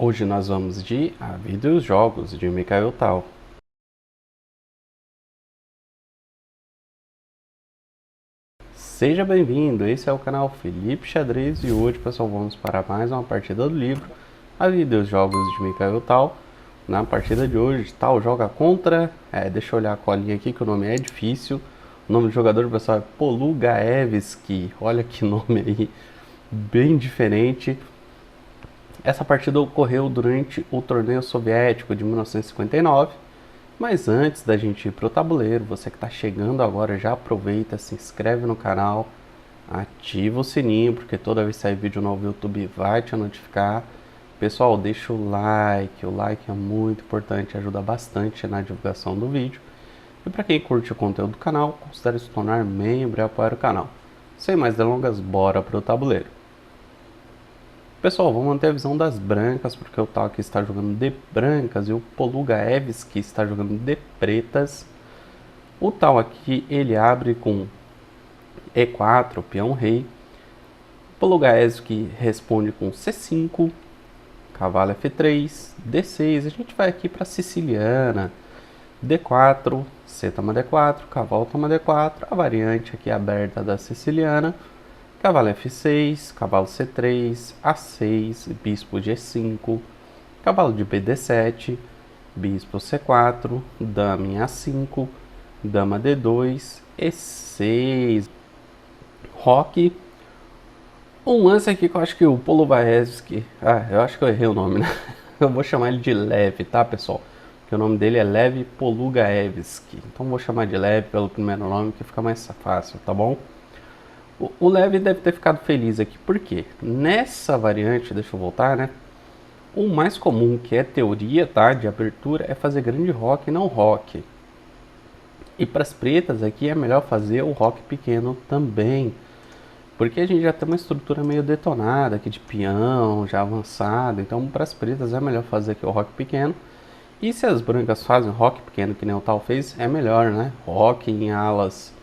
Hoje nós vamos de A Vida e os Jogos, de Mikhail Tal. Seja bem-vindo, esse é o canal Felipe Xadrez e hoje, pessoal, vamos para mais uma partida do livro A Vida e os Jogos de Mikhail Tal. Na partida de hoje, Tal joga contra... deixa eu olhar a colinha aqui que o nome é difícil. O nome do jogador, pessoal, é Polugaevski. Olha que nome aí, bem diferente. Essa partida ocorreu durante o torneio soviético de 1959, mas antes da gente ir para o tabuleiro, você que está chegando agora já aproveita, se inscreve no canal, ativa o sininho, porque toda vez que sair vídeo novo o YouTube vai te notificar. Pessoal, deixa o like é muito importante, ajuda bastante na divulgação do vídeo. E para quem curte o conteúdo do canal, considere se tornar membro e apoiar o canal. Sem mais delongas, bora para o tabuleiro. Pessoal, vamos manter a visão das brancas, porque o Tal aqui está jogando de brancas e o Polugaevski está jogando de pretas. O Tal aqui, ele abre com E4, peão rei. O Polugaevski responde com C5, cavalo F3, D6. A gente vai aqui para siciliana, D4, C toma D4, cavalo toma D4. A variante aqui aberta da siciliana. Cavalo F6, cavalo C3, A6, bispo G5, cavalo de BD7, bispo C4, dama em A5, dama D2, E6, roque. Um lance aqui que eu acho que o Polugaevski, eu acho que eu errei o nome, né? Eu vou chamar ele de Lev, tá, pessoal? Porque o nome dele é Lev Polugaevski. Então vou chamar de Lev pelo primeiro nome que fica mais fácil, tá bom? O Lev deve ter ficado feliz aqui, porque nessa variante, deixa eu voltar, né? O mais comum, que é teoria, tá, de abertura, é fazer grande roque e não roque. E para as pretas aqui é melhor fazer o roque pequeno também, porque a gente já tem uma estrutura meio detonada aqui de peão, já avançada. Então para as pretas é melhor fazer aqui o roque pequeno. E se as brancas fazem roque pequeno, que nem o Tal fez, é melhor, né? Roque em alas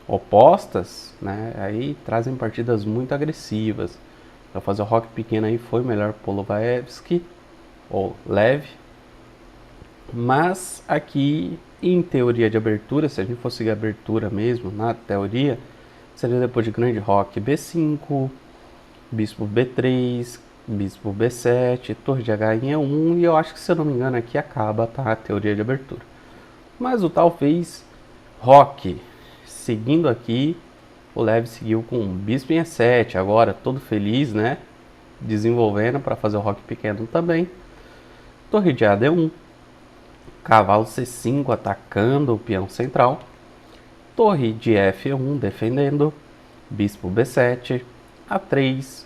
opostas, né, aí trazem partidas muito agressivas. Para fazer o roque pequeno aí foi melhor Polugaevski ou Lev. Mas aqui em teoria de abertura, se a gente fosse seguir a abertura mesmo, na teoria, seria depois de grande roque B5, bispo B3, bispo B7, torre de H em E1, e eu acho que, se eu não me engano, aqui acaba, tá, a teoria de abertura. Mas o Tal fez roque. Seguindo aqui, o Lev seguiu com bispo em E7, agora todo feliz, né? Desenvolvendo para fazer o roque pequeno também. Torre de AD1, cavalo C5 atacando o peão central. Torre de F1 defendendo, bispo B7, A3,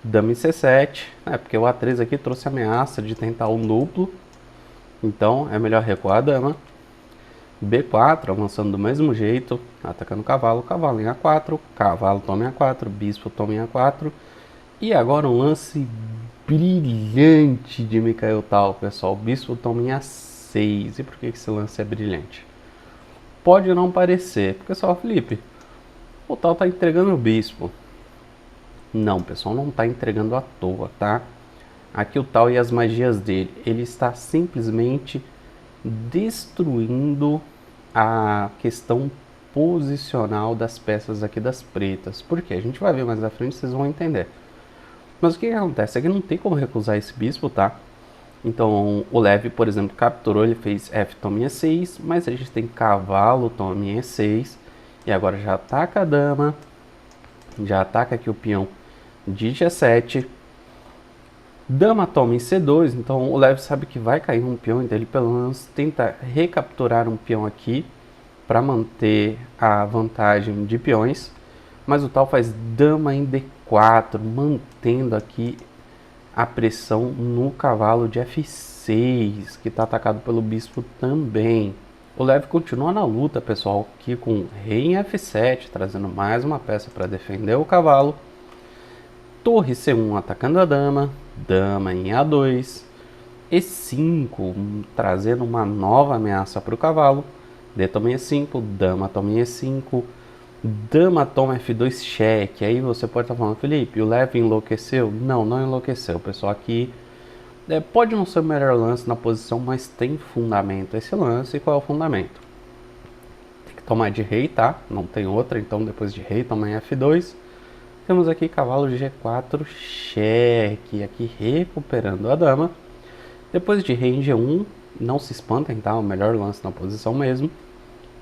dama em C7, porque o A3 aqui trouxe ameaça de tentar um duplo, então é melhor recuar a dama. B4, avançando do mesmo jeito, atacando o cavalo, cavalo em A4, cavalo toma em A4, bispo toma em A4. E agora um lance brilhante de Mikhail Tal, pessoal, bispo toma em A6. E por que esse lance é brilhante? Pode não parecer, porque só, Felipe, o Tal tá entregando o bispo. Não, pessoal, não tá entregando à toa, tá? Aqui o Tal e as magias dele, ele está simplesmente destruindo a questão posicional das peças aqui das pretas. Porque a gente vai ver mais à frente, vocês vão entender. Mas o que acontece? Aqui não tem como recusar esse bispo, tá? Então o Lev, por exemplo, capturou, ele fez F toma em E6, mas a gente tem cavalo toma em E6, e agora já ataca a dama, já ataca aqui o peão de G7. Dama toma em C2, então o Lev sabe que vai cair um peão, então ele pelo menos tenta recapturar um peão aqui para manter a vantagem de peões. Mas o Tal faz dama em D4, mantendo aqui a pressão no cavalo de F6, que está atacado pelo bispo também. O Lev continua na luta, pessoal, aqui com rei em F7, trazendo mais uma peça para defender o cavalo. Torre C1 atacando a dama, dama em A2, E5 trazendo uma nova ameaça para o cavalo, D toma em E5, dama toma em E5, dama toma F2 cheque. Aí você pode estar falando, Felipe, o Lev enlouqueceu? Não, não enlouqueceu, pessoal. Aqui Pode não ser o melhor lance na posição, mas tem fundamento esse lance. E qual é o fundamento? Tem que tomar de rei, tá? Não tem outra, então depois de rei toma em F2. Temos aqui cavalo G4, cheque, aqui recuperando a dama. Depois de rei em G1, não se espantem, tá? O melhor lance na posição mesmo.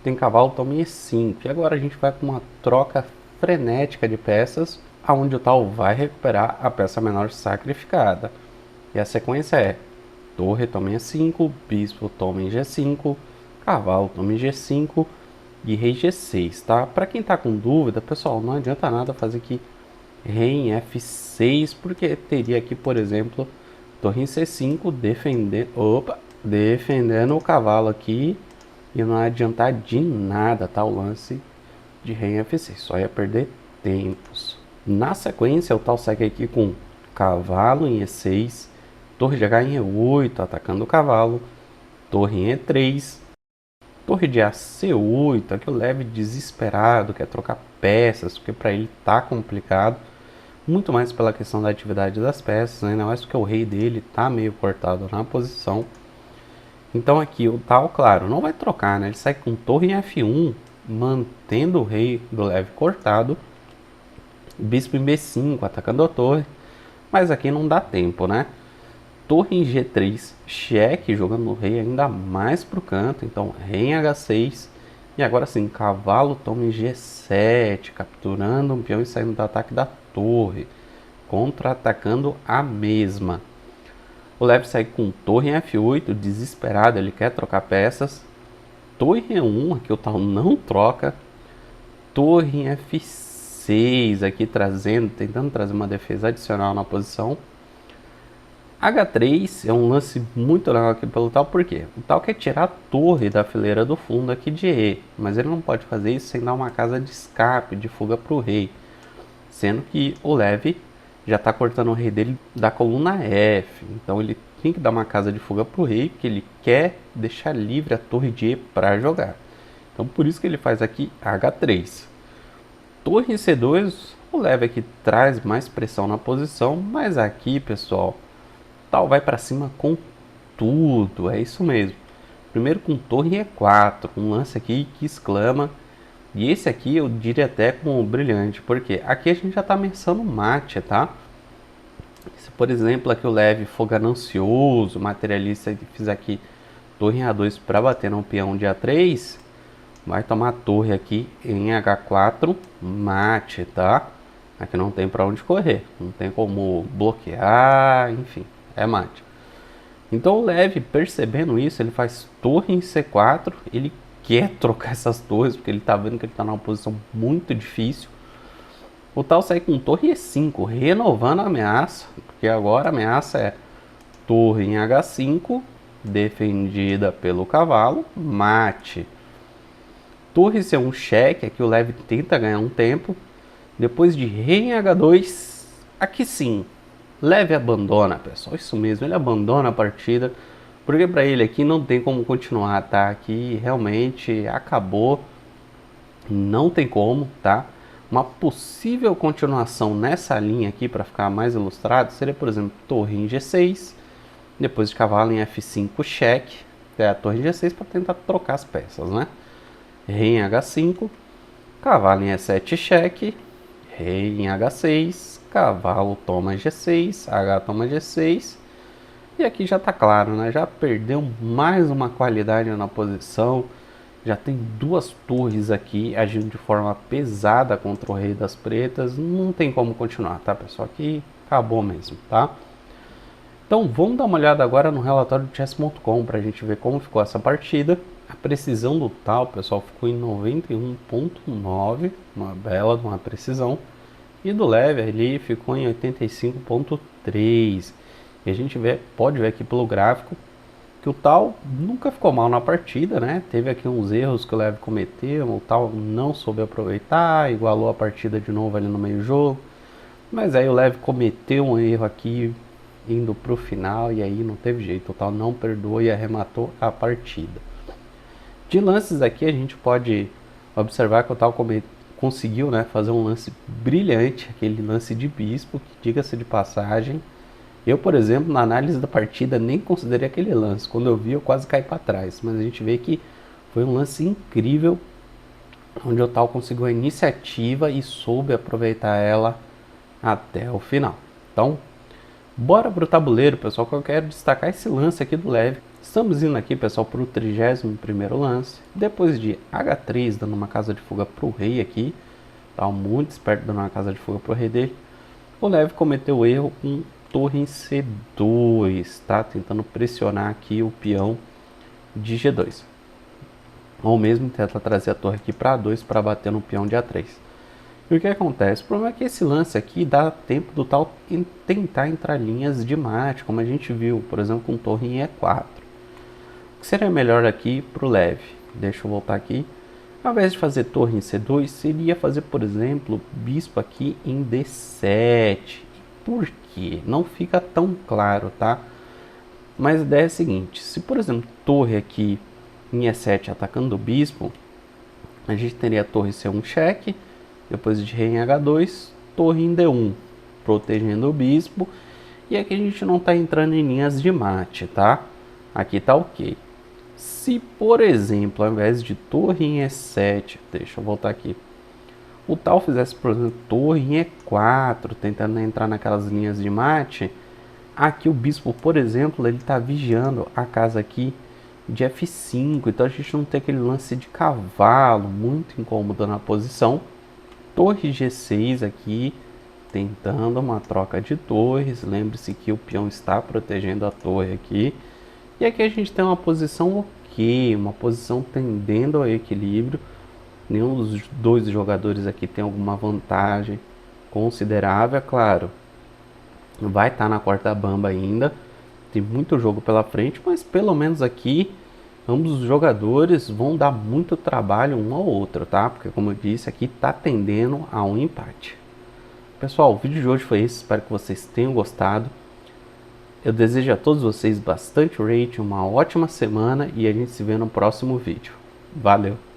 Tem cavalo toma em E5. E agora a gente vai com uma troca frenética de peças, aonde o tal vai recuperar a peça menor sacrificada. E a sequência é torre toma em E5, bispo toma em G5, cavalo toma em G5 e rei G6, tá? Para quem tá com dúvida, pessoal, não adianta nada fazer aqui rei em F6, porque teria aqui, por exemplo, torre em C5 defendendo o cavalo aqui e não ia adiantar de nada, tá? O lance de rei em F6, só ia perder tempos. Na sequência, o tal segue aqui com cavalo em E6, torre de H em E8, atacando o cavalo, torre em E3, torre de AC8, aqui o leve desesperado, quer trocar peças, porque para ele tá complicado, muito mais pela questão da atividade das peças, ainda mais porque o rei dele tá meio cortado na posição. Então aqui o tal, claro, não vai trocar, né? Ele sai com torre em F1, mantendo o rei do leve cortado, bispo em B5, atacando a torre, mas aqui não dá tempo, né? Torre em G3, cheque, jogando o rei ainda mais para o canto, então rei em H6, e agora sim, cavalo toma em G7, capturando um peão e saindo do ataque da torre, contra-atacando a mesma. O leve segue com torre em F8, desesperado, ele quer trocar peças. Torre em E1, aqui o tal não troca. Torre em F6, aqui tentando trazer uma defesa adicional na posição. H3 é um lance muito legal aqui pelo tal, porque o tal quer tirar a torre da fileira do fundo aqui de E, mas ele não pode fazer isso sem dar uma casa de escape, de fuga para o rei. Sendo que o leve já está cortando o rei dele da coluna F, então ele tem que dar uma casa de fuga para o rei, porque ele quer deixar livre a torre de E para jogar. Então por isso que ele faz aqui H3. Torre em C2, o leve aqui traz mais pressão na posição, mas aqui, pessoal, tal vai para cima com tudo, é isso mesmo. Primeiro com torre em E4, um lance aqui que exclama. E esse aqui eu diria até como brilhante, porque aqui a gente já está ameaçando mate, tá? Se por exemplo aqui o leve for ganancioso, materialista, e fizer aqui torre em A2 para bater no peão de A3, vai tomar torre aqui em H4, mate, tá? Aqui não tem para onde correr, não tem como bloquear, enfim, é mate. Então o leve, percebendo isso, ele faz torre em C4, ele quer trocar essas torres, porque ele tá vendo que ele tá numa posição muito difícil. O tal sai com torre E5, renovando a ameaça, porque agora a ameaça é torre em H5, defendida pelo cavalo, mate. Torre C1 cheque, aqui o leve tenta ganhar um tempo. Depois de rei em H2, aqui sim, leve abandona, pessoal, isso mesmo, ele abandona a partida, porque para ele aqui não tem como continuar, tá? Aqui realmente acabou, não tem como, tá? Uma possível continuação nessa linha aqui, para ficar mais ilustrado, seria, por exemplo, torre em G6, depois de cavalo em F5 cheque, a torre em G6 para tentar trocar as peças, né? Rei em H5, cavalo em E7 cheque, rei em H6, cavalo toma G6, H toma G6, e aqui já tá claro, né? Já perdeu mais uma qualidade na posição, já tem duas torres aqui agindo de forma pesada contra o rei das pretas, não tem como continuar, tá, pessoal? Aqui acabou mesmo, tá? Então vamos dar uma olhada agora no relatório do chess.com para a gente ver como ficou essa partida. A precisão do tal, pessoal, ficou em 91.9, uma bela de uma precisão. E do leve ali ficou em 85.3. E a gente pode ver aqui pelo gráfico que o tal nunca ficou mal na partida, né? Teve aqui uns erros que o leve cometeu, o tal não soube aproveitar, igualou a partida de novo ali no meio jogo. Mas aí o leve cometeu um erro aqui indo para o final e aí não teve jeito, o tal não perdoou e arrematou a partida. De lances aqui a gente pode observar que o tal conseguiu, né, fazer um lance brilhante, aquele lance de bispo, que diga-se de passagem, Eu, por exemplo, na análise da partida nem considerei aquele lance. Quando eu vi, eu quase caí para trás. Mas a gente vê que foi um lance incrível, onde o Tal conseguiu a iniciativa e soube aproveitar ela até o final. Então, bora pro tabuleiro, pessoal, que eu quero destacar esse lance aqui do leve. Estamos indo aqui, pessoal, para o 31º lance. Depois de H3, dando uma casa de fuga pro rei aqui. Tá muito esperto dando uma casa de fuga pro rei dele. O leve cometeu o erro com torre em C2, tá? Tentando pressionar aqui o peão de G2. Ou mesmo tenta trazer a torre aqui para A2 para bater no peão de A3. E o que acontece? O problema é que esse lance aqui dá tempo do Tal tentar entrar linhas de mate, como a gente viu, por exemplo, com torre em E4. O que seria melhor aqui para o leve? Deixa eu voltar aqui. Ao invés de fazer torre em C2, seria fazer, por exemplo, bispo aqui em D7. Por quê? Não fica tão claro, tá? Mas a ideia é a seguinte, se por exemplo, torre aqui em E7 atacando o bispo, a gente teria a torre C1 cheque, depois de rei em H2, torre em D1, protegendo o bispo, e aqui a gente não está entrando em linhas de mate, tá? Aqui tá ok. Se, por exemplo, ao invés de torre em E7, deixa eu voltar aqui, o Tal fizesse, por exemplo, torre em E4, tentando entrar naquelas linhas de mate, aqui o bispo, por exemplo, ele está vigiando a casa aqui de F5, então a gente não tem aquele lance de cavalo, muito incômodo na posição. Torre G6 aqui, tentando uma troca de torres, lembre-se que o peão está protegendo a torre aqui. E aqui a gente tem uma posição ok, uma posição tendendo ao equilíbrio. Nenhum dos dois jogadores aqui tem alguma vantagem considerável, é claro. Vai estar na corda bamba ainda, tem muito jogo pela frente, mas pelo menos aqui ambos os jogadores vão dar muito trabalho um ao outro, tá? Porque como eu disse, aqui está tendendo a um empate. Pessoal, o vídeo de hoje foi esse, espero que vocês tenham gostado. Eu desejo a todos vocês bastante rate, uma ótima semana e a gente se vê no próximo vídeo. Valeu!